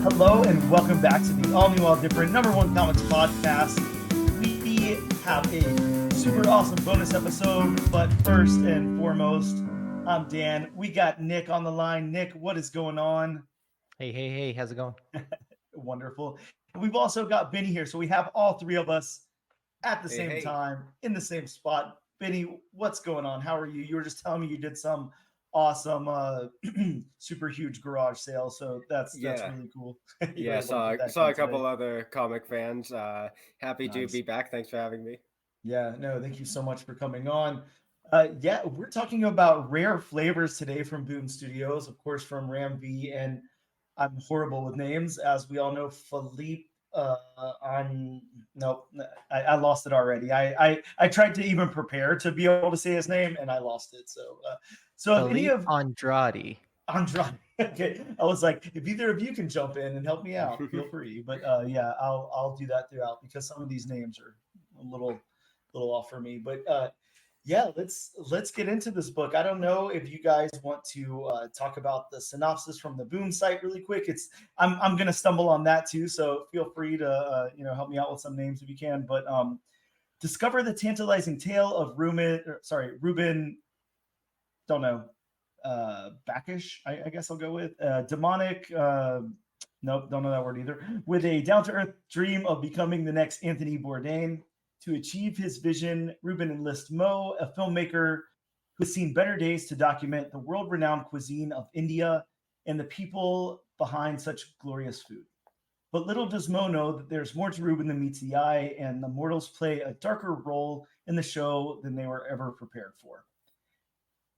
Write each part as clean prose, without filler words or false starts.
Hello and welcome back to the all new, all different number one comics podcast. We have a super awesome bonus episode, but first and foremost, I'm Dan. We got Nick on the line. Nick, what is going on? Hey, how's it going? Wonderful. We've also got Benny here, so we have all three of us at the Hey, same hey. time in the same spot. Benny, what's going on? How are you? You were just telling me you did some awesome super huge garage sale, so that's Yeah, really cool. You were yeah. able to Saw get that saw done a today. couple other comic fans. Happy to Nice. be back. Thanks for having me. Yeah, no, thank you so much for coming on. Yeah, we're talking about rare flavors today from Boom Studios, of course, from Ram V, and I'm horrible with names, as we all know. Filipe, on nope, I lost it already. I tried to even prepare to be able to say his name, and I lost it. So if any Filipe of Andrade. Andrade, okay, I was like, if either of you can jump in and help me out, feel free. But yeah, I'll do that throughout because some of these names are a little off for me. But yeah, let's get into this book. I don't know if you guys want to talk about the synopsis from the Boom site really quick. I'm gonna stumble on that too, so feel free to help me out with some names if you can. But discover the tantalizing tale of Ruben. Don't know. Backish, I guess I'll go with demonic. Nope, don't know that word either. With a down to earth dream of becoming the next Anthony Bourdain. To achieve his vision, Ruben enlists Mo, a filmmaker who has seen better days to document the world renowned cuisine of India and the people behind such glorious food. But little does Mo know that there's more to Ruben than meets the eye, and the mortals play a darker role in the show than they were ever prepared for.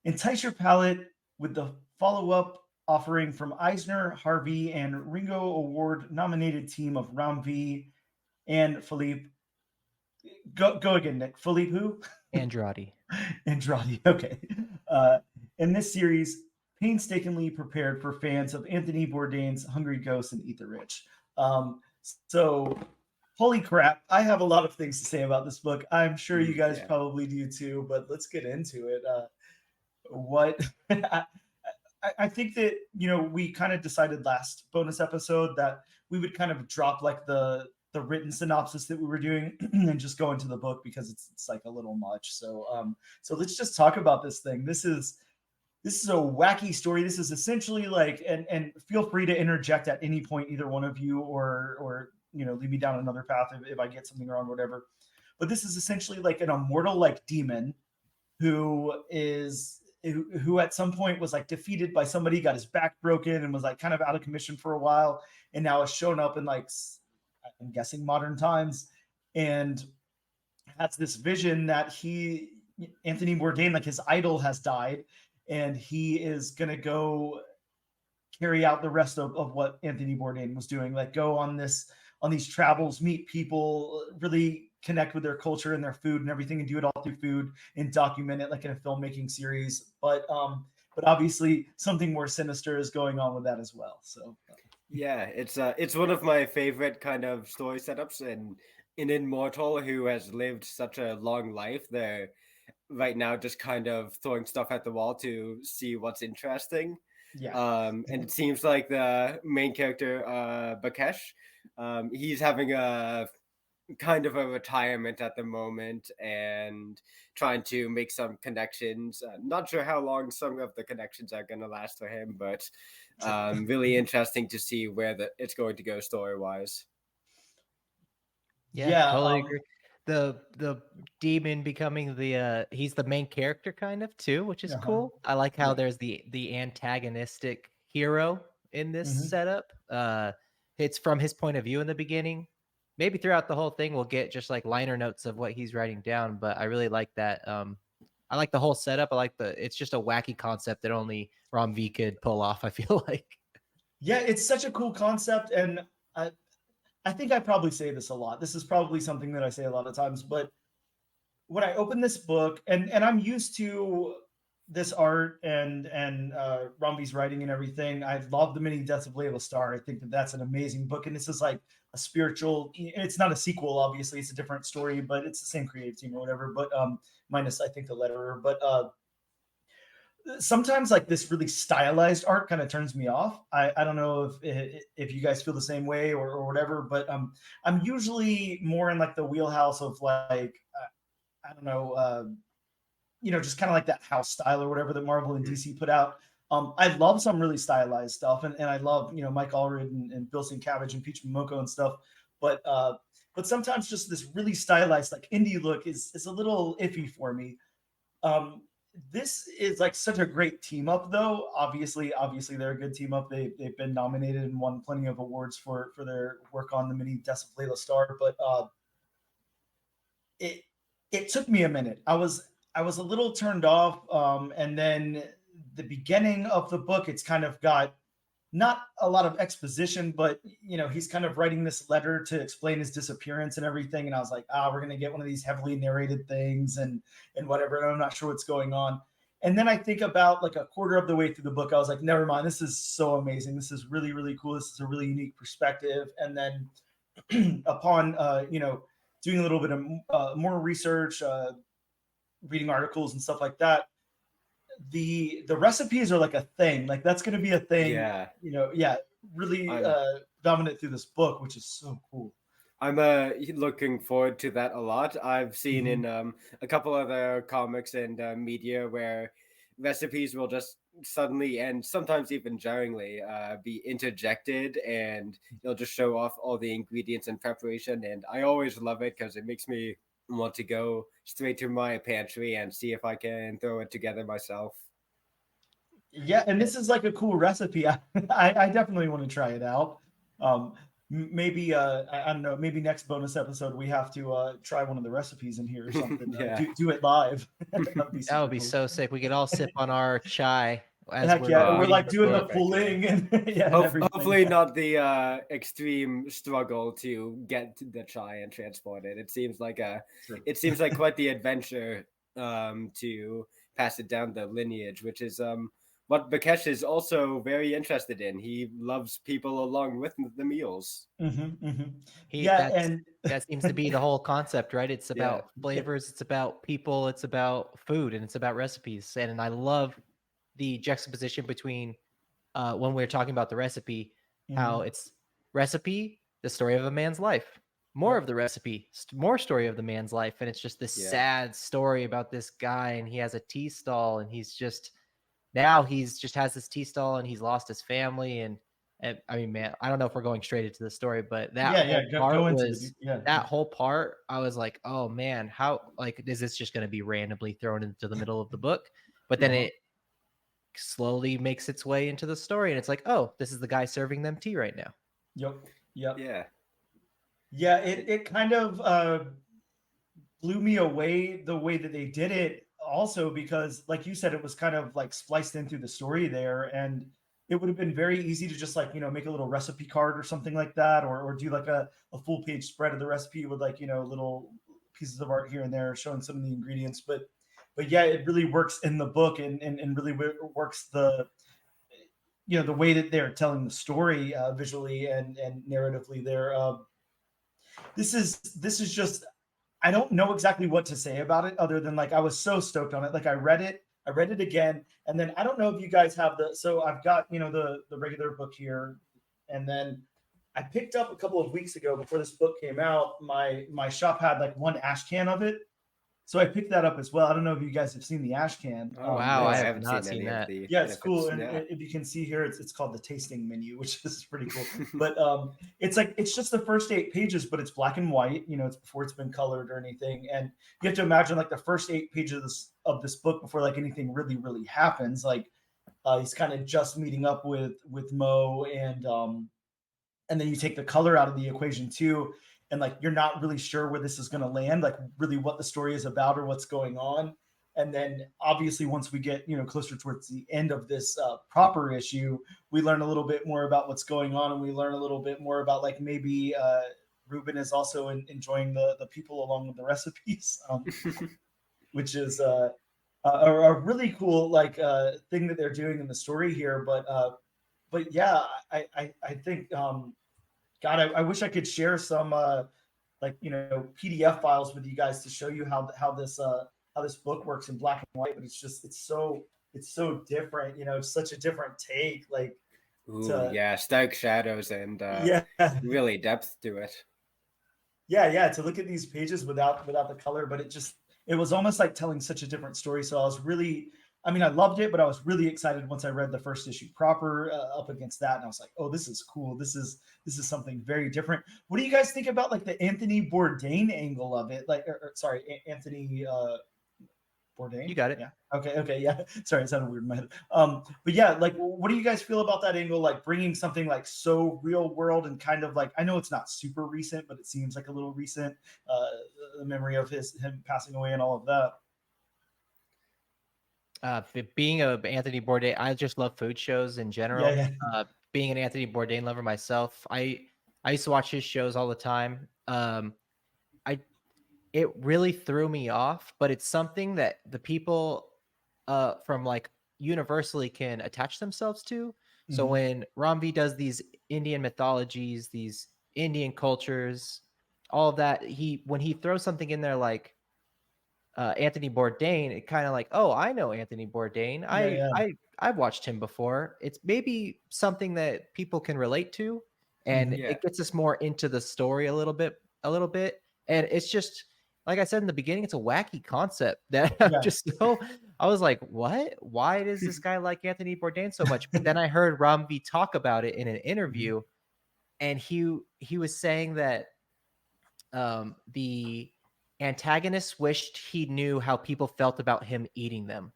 Entice your palate with the follow up offering from Eisner, Harvey, and Ringo Award nominated team of Ram V and Philippe. Go again, Nick. Philippe who? Andrade. Andrade. Okay. Uh, in this series, painstakingly prepared for fans of Anthony Bourdain's Hungry Ghost and Eat the Rich. So, holy crap. I have a lot of things to say about this book. I'm sure you guys Yeah. probably do too, but let's get into it. What I think that we kind of decided last bonus episode that we would kind of drop like the written synopsis that we were doing and just go into the book because it's like a little much. So let's just talk about this thing. This is a wacky story. This is essentially like and feel free to interject at any point, either one of you, or lead me down another path if I get something wrong, whatever. But this is essentially like an immortal like demon who at some point was like defeated by somebody, got his back broken, and was like kind of out of commission for a while, and now has shown up in like I'm guessing modern times, and has this vision that Anthony Bourdain, like his idol, has died, and he is gonna go carry out the rest of what Anthony Bourdain was doing, like go on these travels, meet people, really connect with their culture and their food and everything, and do it all through food and document it like in a filmmaking series. But obviously something more sinister is going on with that as well. So Yeah, it's one of my favorite kind of story setups, and an immortal who has lived such a long life. They're right now just kind of throwing stuff at the wall to see what's interesting. yeah, And it seems like the main character, Bakesh, he's having a kind of a retirement at the moment and trying to make some connections. Not sure how long some of the connections are going to last for him, but true. really interesting to see where it's going to go story wise. Yeah, Yeah, totally agree. The demon becoming he's the main character kind of too, which is uh-huh, cool. I like how yeah, there's the antagonistic hero in this hmm, setup. It's from his point of view in the beginning. Maybe throughout the whole thing we'll get just like liner notes of what he's writing down, but I really like that. I like the whole setup. I like it's just a wacky concept that only Rom V could pull off, I feel like. yeah. It's such a cool concept, and I think I probably say this a lot. This is probably something that I say a lot of times, but when I open this book, and I'm used to this art and Rumby's writing and everything. I love The Many Deaths of Layla Starr. I think that that's an amazing book, and this is like a spiritual. It's not a sequel, obviously. It's a different story, but it's the same creative team or whatever. But minus I think the letterer. But sometimes like this really stylized art kind of turns me off. I don't know if you guys feel the same way or whatever, but I'm usually more in like the wheelhouse of like I don't know, just kind of like that house style or whatever that Marvel and DC put out. I love some really stylized stuff, and I love Mike Allred and Bill Sienkiewicz and Peach Momoko and stuff. But sometimes just this really stylized like indie look is a little iffy for me. Um, this is like such a great team up, though. Obviously, they're a good team up. They've been nominated and won plenty of awards for their work on the mini Desaflalo Star. But it it took me a minute. I was a little turned off, and then the beginning of the book, it's kind of got not a lot of exposition, but he's kind of writing this letter to explain his disappearance and everything. And I was like, we're gonna get one of these heavily narrated things and whatever. And I'm not sure what's going on. And then I think about like a quarter of the way through the book, I was like, never mind, this is so amazing. This is really, really cool. This is a really unique perspective. And then upon doing a little bit of more research, reading articles and stuff like that, the recipes are like a thing. Like that's going to be a thing. Yeah. Yeah, really I'm dominant through this book, which is so cool. I'm looking forward to that a lot. I've seen Mhm. in a couple other comics and media where recipes will just suddenly and sometimes even jarringly be interjected, and they'll just show off all the ingredients and preparation. And I always love it because it makes me want to go straight to my pantry and see if I can throw it together myself. Yeah, and this is like a cool recipe. I definitely want to try it out. Um, maybe I don't know. Maybe next bonus episode we have to try one of the recipes in here or something. Yeah. Do it live. That'd be That super would be cool. so sick. We could all sip on our chai as Heck we're yeah, we're reading like the doing the book. perfect, yeah. pulling and yeah, and everything. Hopefully not the extreme struggle to get to the chai and transport it. Sure. It seems like quite the adventure to pass it down the lineage, which is what Bakesh is also very interested in. He loves people along with the meals. He Yeah, that's and that seems to be the whole concept, right? It's Yeah. about flavors, it's about people, it's about food, and it's about recipes. And I love the juxtaposition between when we're talking about the recipe, how Mhm. it's recipe, the story of a man's life, more Yep. of the recipe, more story of the man's life, and it's just this Yeah. sad story about this guy, and he has a tea stall, and he's just has this tea stall, and he's lost his family, and I mean, man, I don't know if we're going straight into the story, but Yeah. Go into it. Yeah. that whole part, I was like, oh man, how like is this just going to be randomly thrown into the middle of the book? But then Uh-huh. it slowly makes its way into the story, and it's like, oh, this is the guy serving them tea right now. Yep. Yep. Yeah. Yeah. It kind of blew me away the way that they did it. Also, because like you said, it was kind of like spliced in through the story there, and it would have been very easy to just like make a little recipe card or something like that, or do like a full page spread of the recipe with like little pieces of art here and there showing some of the ingredients. But yeah, it really works in the book, and really works the way that they're telling the story visually and narratively there. This is just, I don't know exactly what to say about it other than like I was so stoked on it. Like I read it again, and then I don't know if you guys have so I've got the regular book here, and then I picked up a couple of weeks ago before this book came out. My shop had like one ash can of it, so I picked that up as well. I don't know if you guys have seen the ash can. Oh Wow, no, I I have haven't not seen seen any of that. the Yeah, it's cool, benefits. and Yeah. if you can see here, it's called the tasting menu, which is pretty cool. But it's just the first 8 pages, but it's black and white. It's before it's been colored or anything, and you have to imagine like the first 8 pages of this book before like anything really really happens. Like he's kind of just meeting up with Mo, and then you take the color out of the equation too, and like you're not really sure where this is going to land, like really what the story is about or what's going on. And then obviously once we get closer towards the end of this proper issue, we learn a little bit more about what's going on, and we learn a little bit more about like maybe Ruben is also enjoying the people along with the recipes, which is a really cool like thing that they're doing in the story here. But yeah, I think God, I wish I could share some like PDF files with you guys to show you how this book works in black and white. But it's it's so different. It's such a different take. Like Ooh, to yeah, stark shadows and yeah. really depth to it. Yeah, to look at these pages without the color, but it was almost like telling such a different story. So I was really, I mean, I loved it, but I was really excited once I read the first issue proper up against that, and I was like, oh, this is cool. This is something very different. What do you guys think about like the Anthony Bourdain angle of it? Like, sorry, Anthony You Bourdain. got it. Yeah. Okay. Yeah. Sorry, it sounded weird in my head. But yeah, like, what do you guys feel about that angle? Like bringing something like so real world and kind of like, I know it's not super recent, but it seems like a little recent. Uh, the memory of him passing away and all of that. Being a Anthony Bourdain, I just love food shows in Yeah. general. Yeah. Being an Anthony Bourdain lover myself, I used to watch his shows all the time. I It really threw me off, but it's something that the people from like universally can attach themselves to. So Mm-hmm. when Ramvi does these Indian mythologies, these Indian cultures, all of that, when he throws something in there like Anthony Bourdain, it kind of like, oh, I know Anthony Bourdain. Yeah. Yeah. I've watched him before. It's maybe something that people can relate to, and Mm-hmm. Yeah. it gets us more into the story a little bit. And it's just like I said in the beginning, it's a wacky concept that I'm Yeah. just so. I was like, what? Why does this guy like Anthony Bourdain so much? But then I heard Ramvi talk about it in an Mm-hmm. interview, and he was saying that the antagonist wished he knew how people felt about him eating them.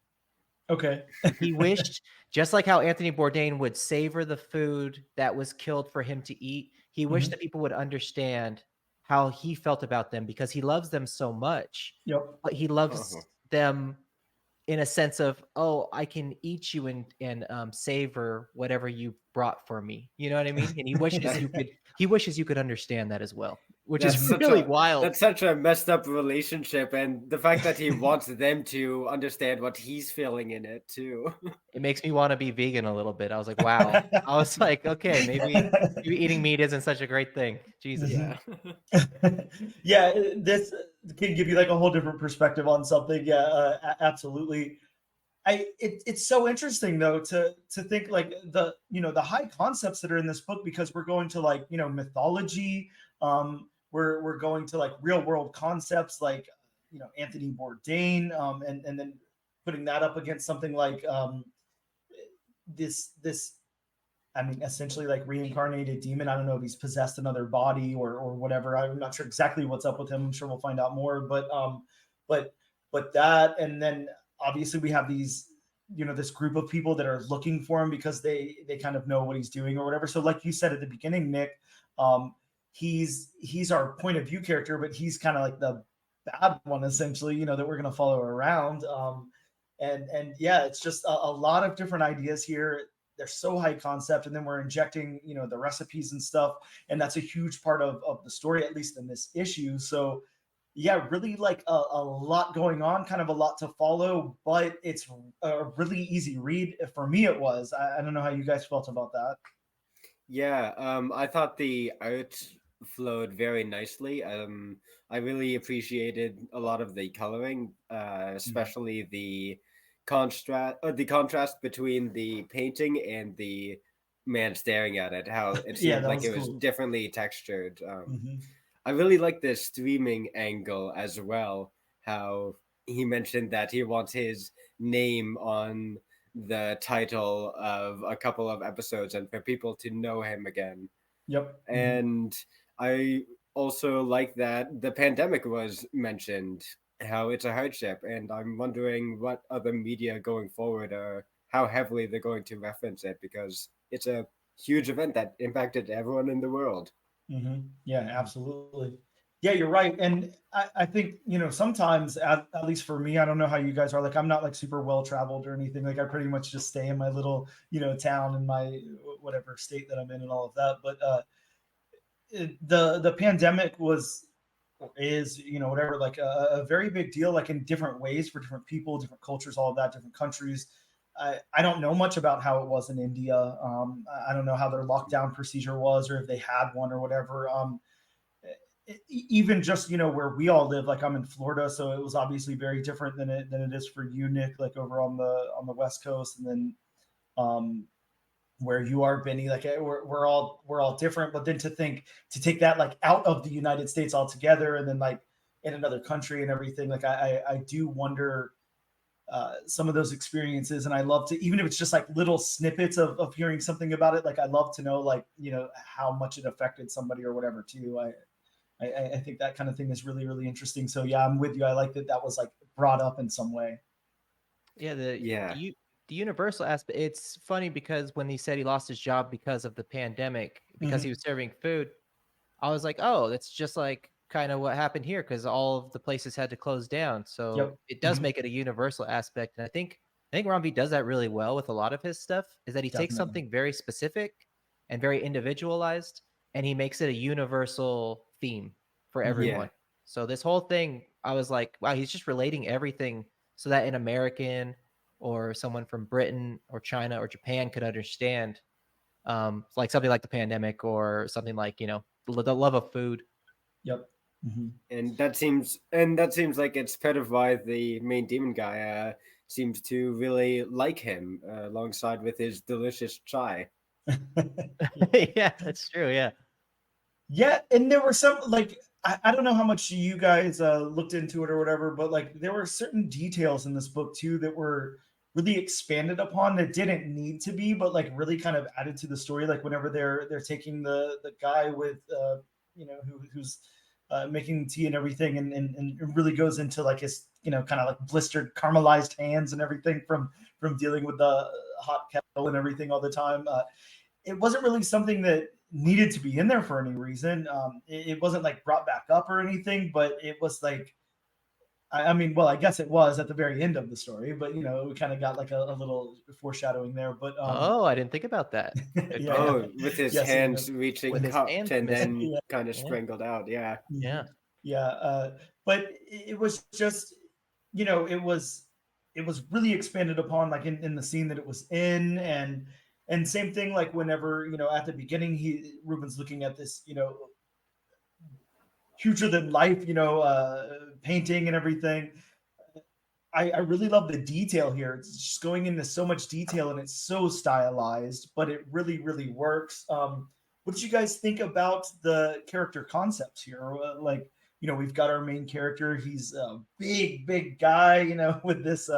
Okay. He wished, just like how Anthony Bourdain would savor the food that was killed for him to eat, he wished Mm-hmm. that people would understand how he felt about them because he loves them so much, Yep. but he Uh-huh. loves them in a sense of, oh, I can eat you and savor whatever you brought for me. You know what I mean? And That, he wishes you could understand that as well, which that's is such really a wild. that's such a messed up relationship, and the fact that he wants them to understand what he's feeling in it too. It makes me want to be vegan a little bit. I was like, wow. I was like, okay, maybe eating meat isn't such a great thing. Jesus. Mhm. Yeah. Yeah, this can give you like a whole different perspective on something. Yeah, absolutely. It's so interesting though to think like the high concepts that are in this book, because we're going to like mythology, we're going to like real world concepts like Anthony Bourdain, and then putting that up against something like this, I mean, essentially like reincarnated demon. I don't know if he's possessed another body or whatever. I'm not sure exactly what's up with him. I'm sure we'll find out more. But but that, and then obviously we have these, this group of people that are looking for him because they kind of know what he's doing or whatever. So like you said at the beginning, Nick, um, he's our point of view character, but he's kind of like the bad one essentially, that we're gonna follow around. And yeah, it's just a lot of different ideas here. They're so high concept, and then we're injecting the recipes and stuff, and that's a huge part of the story, at least in this issue. So yeah, really like a lot going on, kind of a lot to follow, but it's a really easy read. For me it was. I don't know how you guys felt about that. Yeah, I thought the art flowed very nicely. I really appreciated a lot of the coloring, Mhm. especially the contrast between the painting and the man staring at it. How it Yeah, seemed that like was it was cool. differently textured. Hmm. I really like the streaming angle as well. How he mentioned that he wants his name on the title of a couple of episodes and for people to know him again. Yep. Hmm. And I also like that the pandemic was mentioned, how it's a hardship. And I'm wondering what other media going forward are, how heavily they're going to reference it, because it's a huge event that impacted everyone in the world. Yeah, absolutely. Yeah, you're right. And I think, sometimes, at least for me, I don't know how you guys are. Like, I'm not like super well traveled or anything. Like, I pretty much just stay in my little, town in my whatever state that I'm in and all of that. But the pandemic was, or is, whatever, like a very big deal, like in different ways for different people, different cultures, all of that, different countries. I don't know much about how it was in India. I don't know how their lockdown procedure was, or if they had one or whatever. even just where we all live, like I'm in Florida, so it was obviously very different than it is for you, Nick, like over on the West Coast, and then um where you are, Benny. Like we're all different, but then to take that like out of the United States altogether, and then like in another country and everything, like I do wonder some of those experiences, and I love to, even if it's just like little snippets of hearing something about it, like I love to know, like how much it affected somebody or whatever too. I think that kind of thing is really, really interesting. So yeah, I'm with you. I like that was like brought up in some way. Yeah, Yeah. the universal aspect. It's funny because when he said he lost his job because of the pandemic, because he Mhm. was serving food, I was like, oh, that's just like kind of what happened here because all of the places had to close down. So Yep. it does Mhm. make it a universal aspect. And I think Ron V does that really well with a lot of his stuff, is that he takes Definitely. something very specific and very individualized and he makes it a universal theme for Mhm. Yeah. everyone. So this whole thing, I was like, wow, he's just relating everything so that an American or someone from Britain or China or Japan could understand, like something like the pandemic or something like the love of food. Yep. Mhm. And that seems like it's part of why the main demon guy seems to really like him, alongside with his delicious chai. Yeah. Yeah, that's true. Yeah. Yeah, and there were some like I don't know how much you guys looked into it or whatever, but like there were certain details in this book too that were really expanded upon that didn't need to be, but like really kind of added to the story. Like whenever they're taking the guy with who's making tea and everything, and it really goes into like his kind of like blistered caramelized hands and everything from dealing with the hot kettle and everything all the time. It wasn't really something that needed to be in there for any reason. It wasn't like brought back up or anything, but it was like, I mean, well, I guess it was at the very end of the story, but we kind of got like a little foreshadowing there. But Oh, I didn't think about that. Good yeah, call. yeah, Oh, with his yeah. So hands reaching With his up hands and missing. then yeah, kind of Yeah. strangled out. Yeah. mhm, Yeah. yeah. But it was just, it was really expanded upon, like in the scene that it was in, and same thing, like whenever at the beginning Ruben's looking at this future than life, painting and everything. I really love the detail here. It's just going into so much detail and it's so stylized, but it really, really works. What did you guys think about the character concepts here? Like, we've got our main character. He's a big, big guy, with this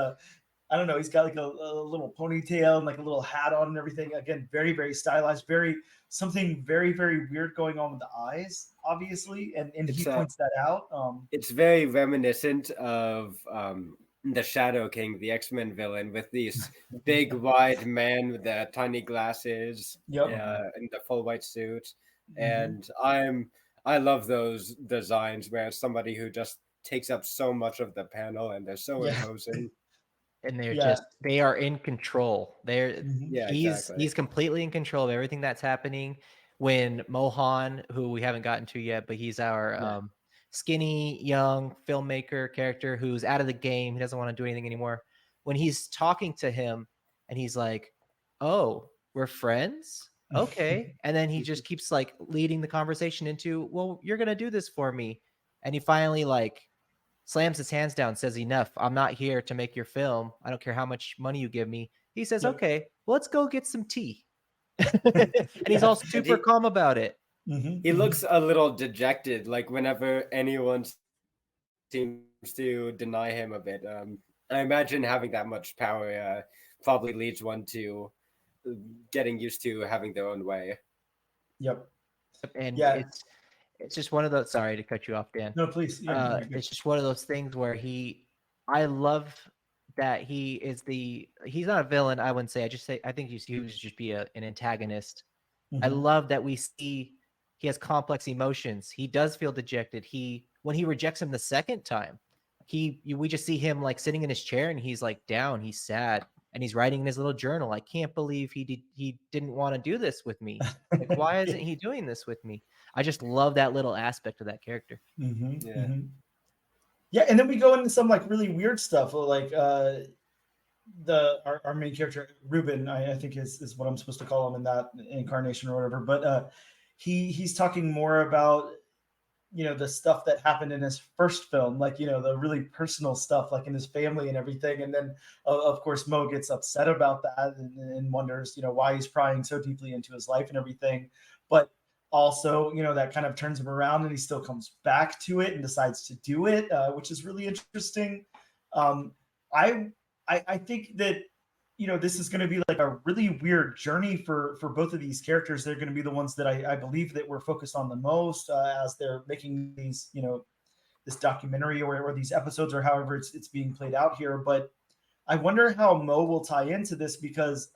I don't know. He's got like a little ponytail and like a little hat on and everything. Again, very, very stylized. Something very, very weird going on with the eyes, obviously, and he It's points that out. it's very reminiscent of the Shadow King, the X-Men villain, with these big, wide man with the tiny glasses, Yep. and the full white suit. Hmm. And I love those designs where it's somebody who just takes up so much of the panel and they're so Yeah. imposing. And Yeah. they are in control. Hmm. Yeah, He's exactly. completely in control of everything that's happening. When Mohan, who we haven't gotten to yet, but he's our Yeah. skinny young filmmaker character who's out of the game, he doesn't want to do anything anymore. When he's talking to him and he's like, "Oh, we're friends? Okay." And then he just keeps like leading the conversation into, "Well, you're going to do this for me." And he finally like slams his hands down, says, "Enough. I'm not here to make your film. I don't care how much money you give me." He says, Yep. "Okay, well, let's go get some tea." And he's Yeah. all And super calm about it. Hmm. he Hmm. looks a little dejected, like whenever anyone seems to deny him a bit. I imagine having that much power probably leads one to getting used to having their own way. Yep. And Yeah. it's just one of those, sorry to cut you off, Dan. No, please. Yeah. No, you're good. It's just one of those things where I love that he's not a villain, I wouldn't say. I think he would just be an antagonist. I Hmm. love that we see he has complex emotions. He does feel dejected. When he rejects him the second time, we just see him like sitting in his chair and he's like down, he's sad, and he's writing in his little journal. I can't believe he didn't want to do this with me. Like, why isn't he doing this with me? I just love that little aspect of that character. Hmm. Yeah. Hmm. Yeah, and then we go into some like really weird stuff, like our main character Ruben, I think is what I'm supposed to call him in that incarnation or whatever. But he's talking more about the stuff that happened in his first film, like the really personal stuff, like in his family and everything. And then of course Mo gets upset about that and wonders why he's prying so deeply into his life and everything. But also that kind of turns him around and he still comes back to it and decides to do it, which is really interesting. um, I, I think that this is going to be like a really weird journey for both of these characters. They're going to be the ones that I believe that we're focused on the most, as they're making these this documentary or these episodes or however it's being played out here. But I wonder how Mo will tie into this, because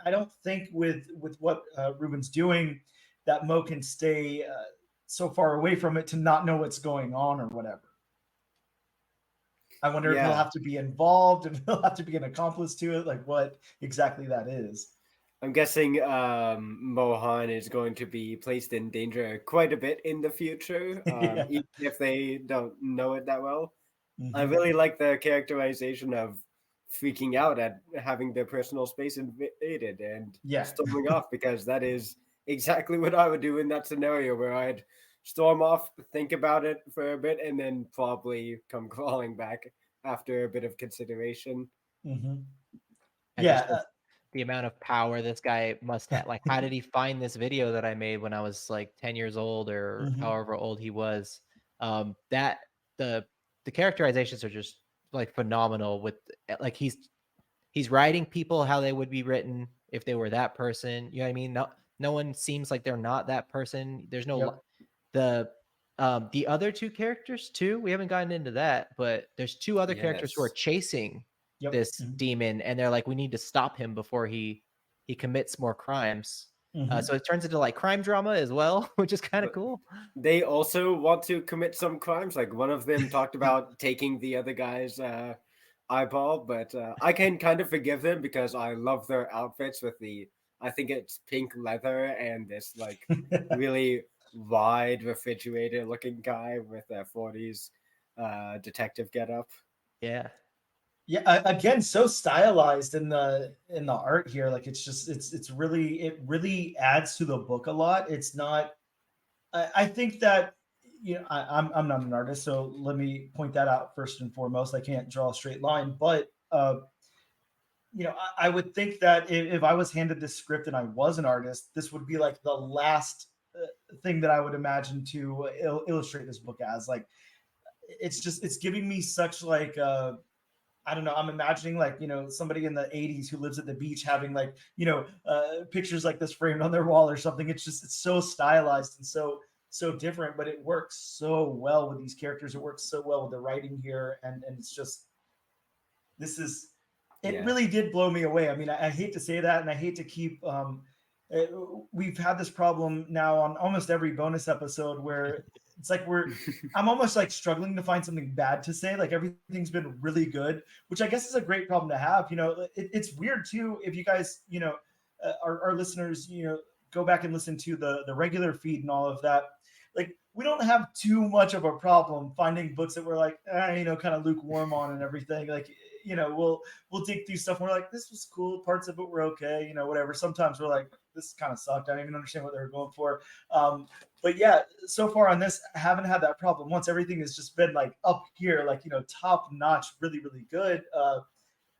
I don't think with what Ruben's doing that Mo can stay so far away from it to not know what's going on or whatever. I wonder if he'll Yeah, have to be involved, if he'll have to be an accomplice to it, like what exactly that is. I'm guessing Mohan is going to be placed in danger quite a bit in the future, Yeah. even if they don't know it that well. I Hmm. really like the characterization of freaking out at having their personal space invaded and Yeah. storming off, because that is exactly what I would do in that scenario, where I'd storm off, think about it for a bit, and then probably come crawling back after a bit of consideration. Hmm. And Yeah. just the amount of power this guy must have. Like, how did he find this video that I made when I was like 10 years old or Hmm. however old he was? That the characterizations are just like phenomenal. With like he's writing people how they would be written if they were that person. You know what I mean? No one seems like they're not that person. There's no Yep. the the other two characters too. We haven't gotten into that, but there's two other characters who are Yes. chasing Yep. this demon, and they're like, we need to stop him before he commits more crimes. Hmm. So it turns into like crime drama as well, which is kind of But cool. they also want to commit some crimes. Like one of them talked about taking the other guy's eyeball, but I can kind of forgive them because I love their outfits with the, I think it's pink leather and this like really wide refrigerator looking guy with a 40s detective getup. Yeah. Yeah, again, so stylized in the art here. Like it's really, it really adds to the book a lot. It's not. I think that I'm not an artist, so let me point that out first and foremost. I can't draw a straight line, but I would think that if I was handed this script and I was an artist, this would be like the last thing that I would imagine to illustrate this book as. Like, it's giving me such like I don't know. I'm imagining like somebody in the '80s who lives at the beach having like pictures like this framed on their wall or something. It's so stylized and so different, but it works so well with these characters. It works so well with the writing here, and it's just this is it Yeah. really did blow me away. I mean, I hate to say that, and I hate to keep. Uh, we've had this problem now on almost every bonus episode where it's like I'm almost like struggling to find something bad to say. Like everything's been really good, which I guess is a great problem to have. It's weird too if you guys, our listeners, go back and listen to the regular feed and all of that. Like we don't have too much of a problem finding books that we're like, kind of lukewarm on and everything. Like, we'll dig through stuff and we're like, this was cool. Parts of it were okay, whatever. Sometimes we're like, this kind of sucked. I don't even understand what they were going for. But yeah, so far on this, I haven't had that problem once. Everything has just been like up here, like, top notch, really, really good.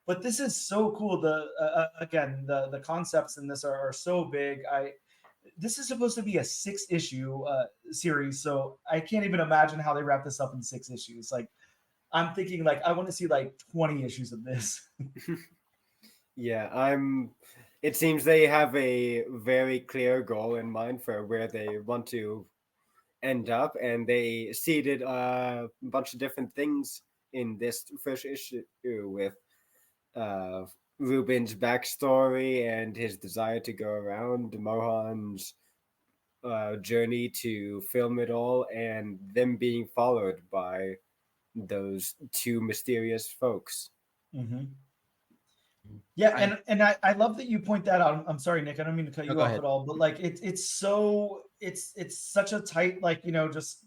But this is so cool. Again, the concepts in this are so big. This is supposed to be a 6-issue series, so I can't even imagine how they wrap this up in 6 issues. Like, I'm thinking like I want to see like 20 issues of this. Yeah, it seems they have a very clear goal in mind for where they want to end up, and they seeded a bunch of different things in this first issue with uh, Ruben's backstory and his desire to go around, Mohan's journey to film it all, and them being followed by those two mysterious folks. Mm-hmm. Yeah, I and I love that you point that out. I'm sorry, Nick. I don't mean to cut no, you go off ahead. at all, but like it's such a tight, like, just,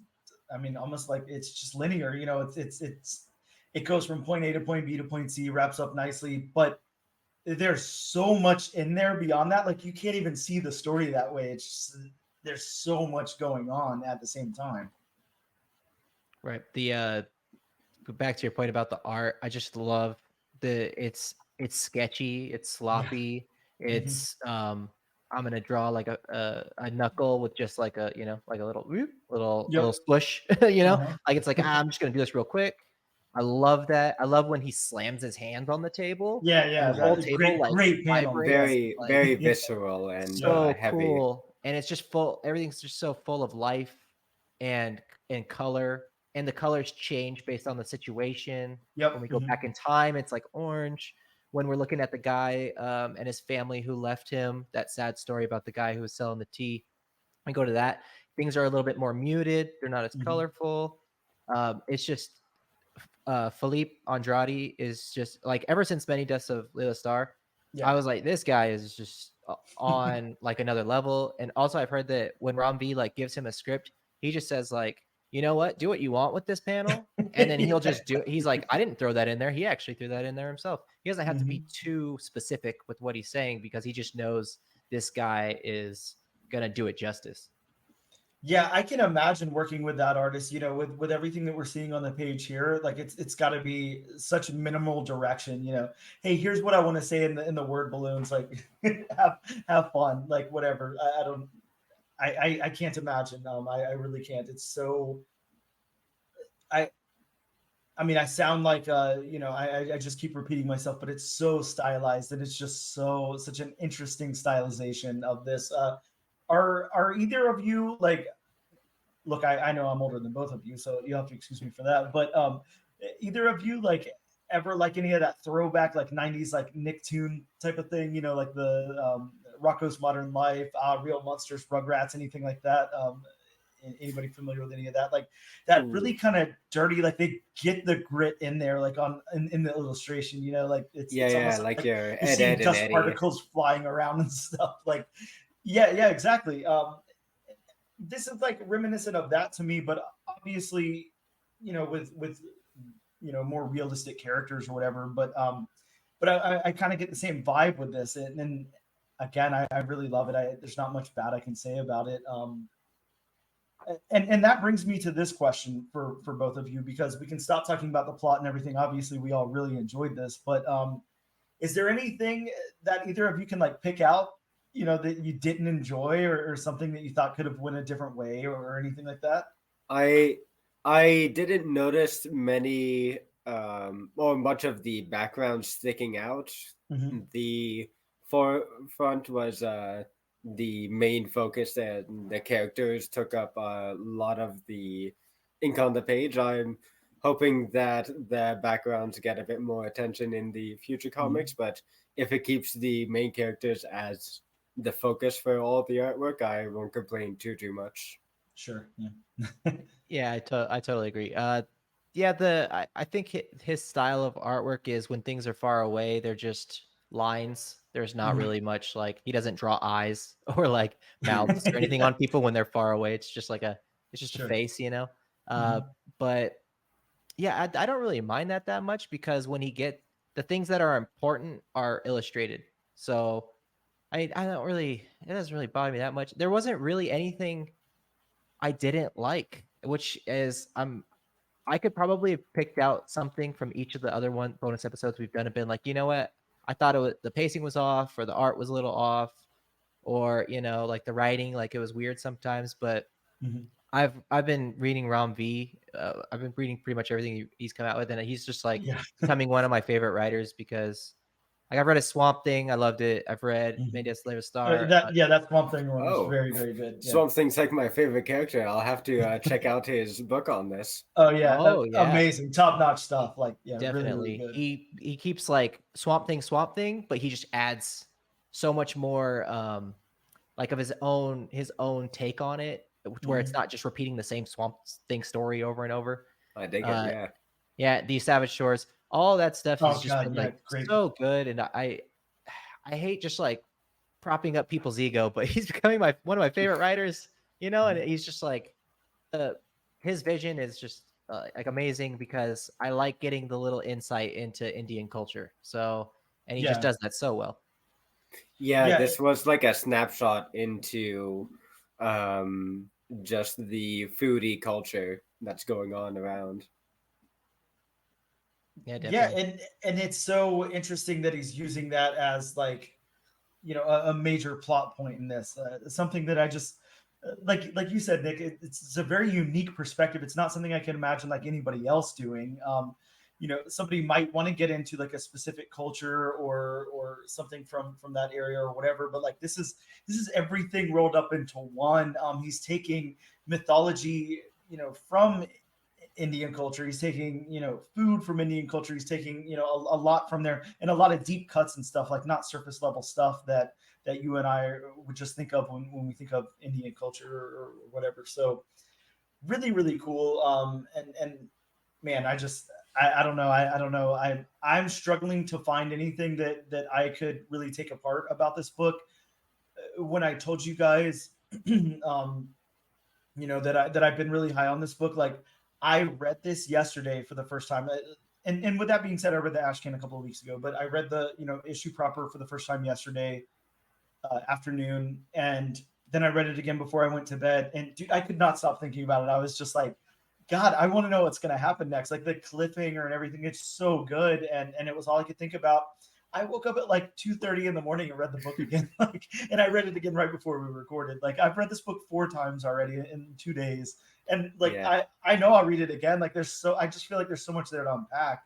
I mean, almost like it's just linear. It goes from point A to point B to point C, wraps up nicely, but there's so much in there beyond that. Like you can't even see the story that way. It's just, there's so much going on at the same time. Right. The back to your point about the art, I just love it's sketchy, it's Yeah. sloppy, Mhm. it's I'm gonna draw like a knuckle with just like a like a little whoop, little Yep. squish, Uh-huh. like it's like I'm just gonna do this real quick. I love that. I love when he slams his hands on the table Yeah, and yeah. the whole That table great, like great panel. Yes. vibrates. Very, Like very Yeah. visceral and Yep. so heavy. cool, and it's just full, everything's just so full of life and color, and the colors change based on the situation. When Yep. we go Mhm. back in time, it's like orange. When we're looking at the guy and his family who left him, that sad story about the guy who was selling the tea, and go to that, things are a little bit more muted, they're not as Mhm. colorful. It's just Filipe Andrade is just like, ever since Many Deaths of Leila Star, Yeah. I was like, this guy is just on like another level. And also, I've heard that when Ram V like gives him a script, he just says like, you know what, do what you want with this panel, and then he'll Yeah. just do it. He's like, I didn't throw that in there. He actually threw that in there himself. He doesn't have to be Mhm. too specific with what he's saying because he just knows this guy is gonna do it justice. Yeah, I can imagine working with that artist, with everything that we're seeing on the page here. Like it's got to be such minimal direction. Hey, here's what I want to say in the word balloons. Like, have have fun. Like whatever. I don't. I can't imagine. I really can't. It's so. I I mean, I sound like I just keep repeating myself, but it's so stylized and it's just such an interesting stylization of this. Are either of you like? Look, I know I'm older than both of you, so you have to excuse me for that. But either of you like ever like any of that throwback like '90s like Nicktoon type of thing? Like the Rocco's Modern Life, Real Monsters, Rugrats, anything like that? Anybody familiar with any of that? Like that Ooh. really kind of dirty. Like they get the grit in there, like in the illustration. Like it's Yeah, it's yeah, almost like like your you're Ed, seeing Ed, and dust Eddie. particles flying around and stuff. Like yeah, exactly. This is like reminiscent of that to me, but obviously, with more realistic characters or whatever. But I kind of get the same vibe with this, and again, I really love it. There's not much bad I can say about it. And that brings me to this question for both of you, because we can stop talking about the plot and everything. Obviously, we all really enjoyed this, but is there anything that either of you can like pick out, that you didn't enjoy, or something that you thought could have went a different way, or anything like that? I I didn't notice many or much of the background sticking out. Mm-hmm. The forefront was the main focus, and the characters took up a lot of the ink on the page. I'm hoping that the backgrounds get a bit more attention in the future Mm-hmm. comics, but if it keeps the main characters as the focus for all the artwork, I won't complain too much. Sure. Yeah. Yeah, I totally agree. Yeah, I think his style of artwork is when things are far away, they're just lines. There's not Mhm. really much, like, he doesn't draw eyes or like mouths or anything on people when they're far away. It's just like it's just a Sure. face. Mhm. But yeah, I don't really mind that much because when he get the things that are important are illustrated. So I don't really, it doesn't really bother me that much. There wasn't really anything I didn't like, which is I could probably have picked out something from each of the other one bonus episodes we've done and been like, you know what? I thought the pacing was off, or the art was a little off, or like the writing, like it was weird sometimes. But Mhm. I've been reading Ram V. I've been reading pretty much everything he's come out with, and he's just like Yeah. becoming one of my favorite writers because like I've read a Swamp Thing, I loved it. I've read Mhm. Mayday Slave Star. That Swamp Thing one was Oh, very, very good. Yeah. Swamp Thing's like my favorite character. I'll have to check out his book on this. Oh yeah, Oh yeah, amazing, top notch stuff. Like yeah, really, really definitely. good. He keeps like Swamp Thing, but he just adds so much more like of his own take on it, where it's Mhm. not just repeating the same Swamp Thing story over and over. I dig it. Uh Yeah. yeah, the Savage Shores, all that stuff has Oh just god, been yeah, like great. so good, and I hate just like propping up people's ego, but he's becoming my one of my favorite writers, and Mhm. he's just like uh, his vision is just like amazing because I like getting the little insight into Indian culture. So, and he just Yeah, does that so well. Yeah, yeah, this was like a snapshot into just the foodie culture that's going on around. Yeah, Yeah, definitely. and it's so interesting that he's using that as like, a major plot point in this. Something that I just like you said, Nick. It's a very unique perspective. It's not something I can imagine like anybody else doing. Somebody might want to get into like a specific culture or something from that area or whatever. But like this is everything rolled up into one. He's taking mythology, from Indian culture. He's taking, food from Indian culture. He's taking, a lot from there and a lot of deep cuts and stuff, like not surface level stuff that you and I would just think of when we think of Indian culture or whatever. So really, really cool. And man, I don't know. I don't know. I'm struggling to find anything that I could really take apart about this book. When I told you guys, um, that I've been really high on this book. Like I read this yesterday for the first time. And with that being said, I read the Ashcan a couple of weeks ago, but I read the issue proper for the first time yesterday afternoon, and then I read it again before I went to bed. And dude, I could not stop thinking about it. I was just like, God, I want to know what's going to happen next. Like the cliffhanger and everything, it's so good, and it was all I could think about. I woke up at like 2:30 in the morning and read the book again, and I read it again right before we recorded. Like I've read this book 4 times already in 2 days, and like Yeah. I know I'll read it again. Like I just feel like there's so much there to unpack.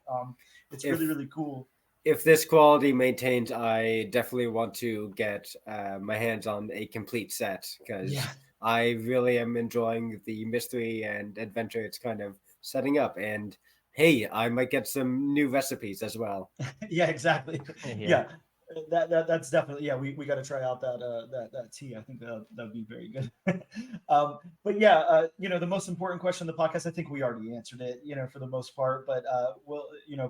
It's If really, really cool. if this quality maintains, I definitely want to get my hands on a complete set because Yeah. I really am enjoying the mystery and adventure it's kind of setting up. And hey, I might get some new recipes as well. Yeah, exactly. Yeah. Yeah. That's definitely, yeah, we got to try out that tea. I think that'd be very good. But yeah, the most important question of the podcast, I think we already answered it, for the most part. But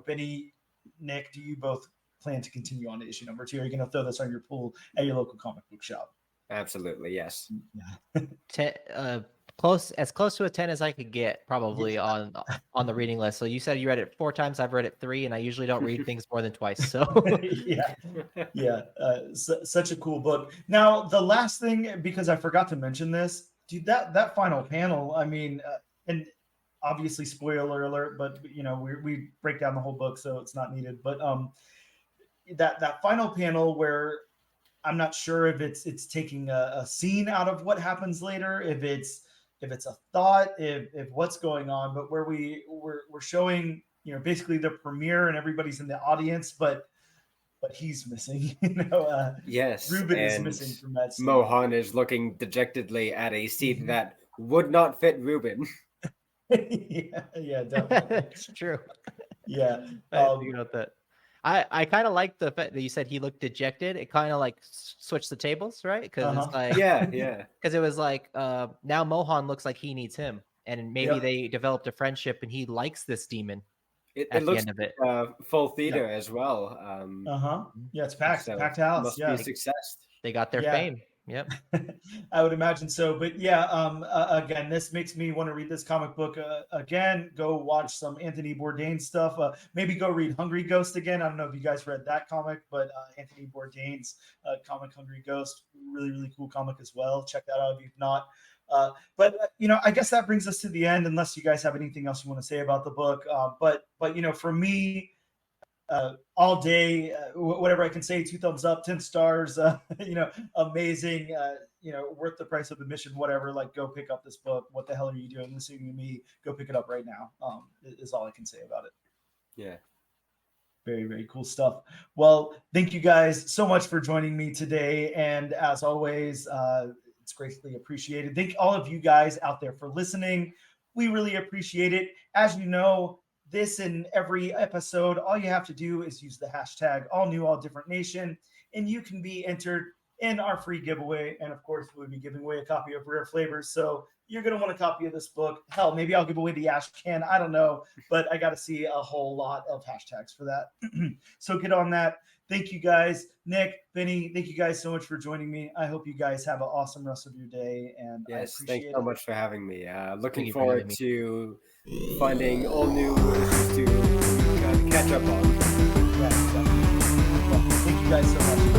Benny, Nick, do you both plan to continue on to issue number 2? Are you going to throw this on your pool at your local comic book shop? Absolutely, yes. Yeah. Close to a 10 as I could get, probably on the reading list. So you said you read it 4 times. I've read it 3, and I usually don't read things more than twice. So Yeah. Such a cool book. Now, the last thing, because I forgot to mention this, dude, that final panel. I mean, and obviously spoiler alert, but we break down the whole book, so it's not needed. But that final panel where I'm not sure if it's taking a scene out of what happens later, if it's a thought, if what's going on, but where we're showing, basically the premiere and everybody's in the audience, but he's missing. Yes, Ruben is and missing from that scene. Mohan is looking dejectedly at a seat that would not fit Ruben. yeah, definitely. it's true. Yeah. I didn't think about that. I kind of like the fact that you said he looked dejected. It kind of like switched the tables, right? Because it's like Yeah. because it was like now Mohan looks like he needs him, and maybe Yep. they developed a friendship, and he likes this demon It at the looks end of it. full theater as well. Yeah, it's packed. So Packed house. must Yeah. be a success. They got their Yeah. fame. Yep. I would imagine so. But yeah, again, this makes me want to read this comic book again. Go watch some Anthony Bourdain stuff. Maybe go read Hungry Ghost again. I don't know if you guys read that comic, but Anthony Bourdain's comic Hungry Ghost, really, really cool comic as well. Check that out if you've not. But I guess that brings us to the end, unless you guys have anything else you want to say about the book. But for me, all day, whatever I can say, 2 thumbs up, 10 stars, amazing, worth the price of admission, whatever. Like, go pick up this book. What the hell are you doing listening to me? Go pick it up right now. Is all I can say about it. Yeah. Very, very cool stuff. Well, thank you guys so much for joining me today. And as always, it's greatly appreciated. Thank all of you guys out there for listening. We really appreciate it. As you know, this and every episode, all you have to do is use the hashtag all new, all different nation, and you can be entered in our free giveaway. And of course, we'll be giving away a copy of Rare Flavors. So you're going to want a copy of this book. Hell, maybe I'll give away the Ash Can. I don't know, but I got to see a whole lot of hashtags for that. So get on that. Thank you guys. Nick, Benny, thank you guys so much for joining me. I hope you guys have an awesome rest of your day. And Yes, I appreciate thanks so much for having me. Looking you for forward having me. to finding all new issues to catch up on. Yeah, exactly. Well, thank you guys so much.